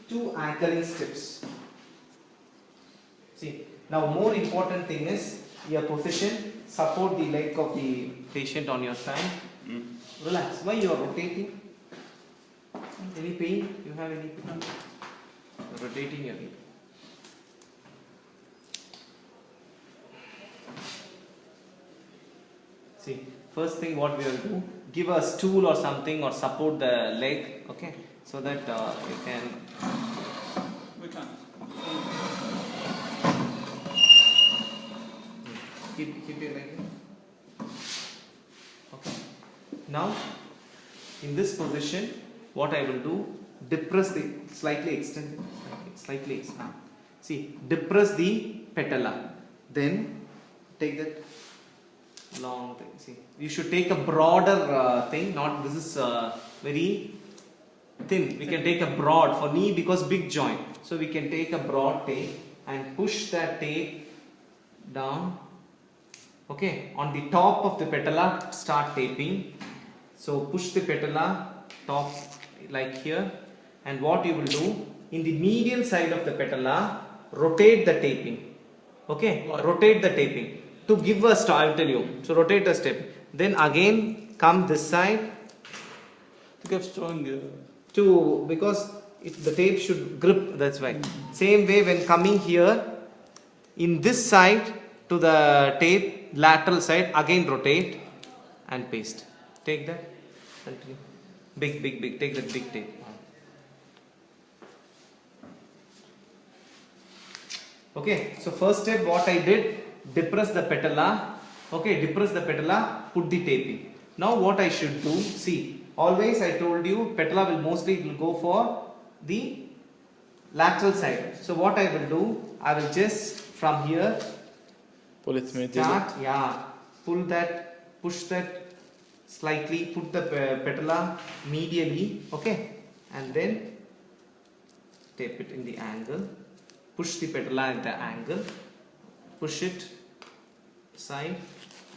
two anchoring steps. See, now more important thing is your position. Support the leg of the patient on your side. Relax. Why you are rotating? Any pain? You have any pain? Rotating your hip. See, first thing what we will do, give a stool or something or support the leg, okay, so that you can. We can. Keep your leg in. Okay. Now, in this position, what I will do, depress the, slightly extend it, slightly extend. See, depress the patella. Then, take that long thing. See, you should take a broader thing, not this is very thin. We can take a broad for knee because big joint. So, we can take a broad tape and push that tape down. Okay, on the top of the patella, start taping. So push the patella top like here, and what you will do, in the medial side of the patella, rotate the taping. Okay, rotate the taping to give a start. I will tell you. So rotate the step. Then again come this side. To get strong. To, because the tape should grip. That's why. Same way when coming here, in this side to the tape. Lateral side, again rotate and paste. Take that. Continue. Big. Take that big tape. Okay. So first step, what I did, depress the patella. Okay, depress the patella. Put the taping. Now what I should do? See, always I told you, patella will mostly go for the lateral side. So what I will do? I will just from here. Pull it Start, pull that, push that slightly, put the patella medially, okay, and then tape it in the angle, push the patella at the angle, push it side,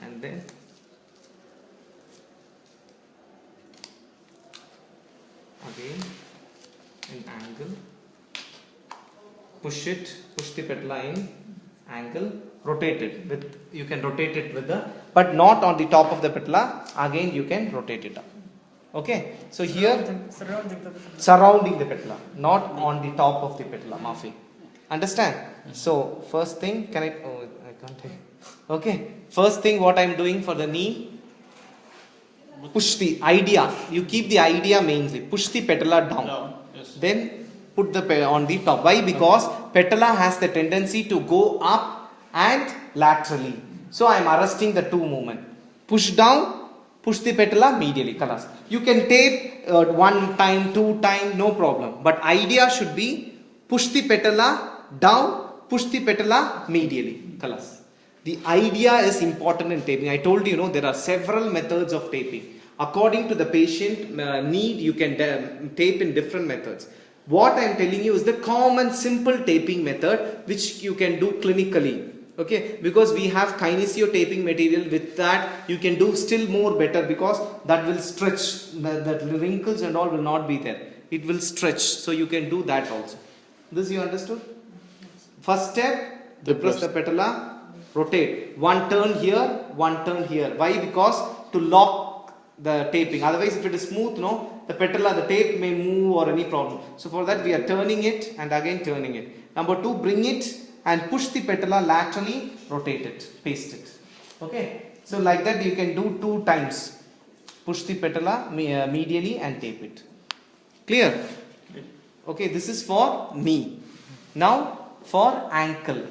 and then again in angle, push the patella in angle, rotate it with, you can rotate it with the, but not on the top of the patella, again you can rotate it up. Okay, so here surrounding the patella, not on the top of the patella, Mafi. Understand? So first thing, can I can't take. Okay, first thing what I am doing for the knee, push the idea, you keep the idea mainly, push the patella down. Yes. Then put the on the top. Why? Because patella has the tendency to go up and laterally. So I am arresting the two movement. Push down, push the patella medially. Kalas. You can tape one time, two time, no problem. But idea should be push the patella down, push the patella medially. Kalas. The idea is important in taping. I told you, there are several methods of taping. According to the patient need, you can tape in different methods. What I am telling you is the common simple taping method which you can do clinically. Okay, because we have kinesio taping material, with that you can do still more better, because that will stretch, the wrinkles and all will not be there. It will stretch, so you can do that also. This you understood? First step, depress the patella, rotate. One turn here, one turn here. Why? Because to lock the taping. Otherwise, if it is smooth, the patella, the tape may move or any problem. So for that we are turning it and again turning it. Number two, bring it and push the patella laterally, rotate it, paste it. Okay. So like that you can do 2 times. Push the patella medially and tape it. Clear? Okay, this is for knee. Now for ankle.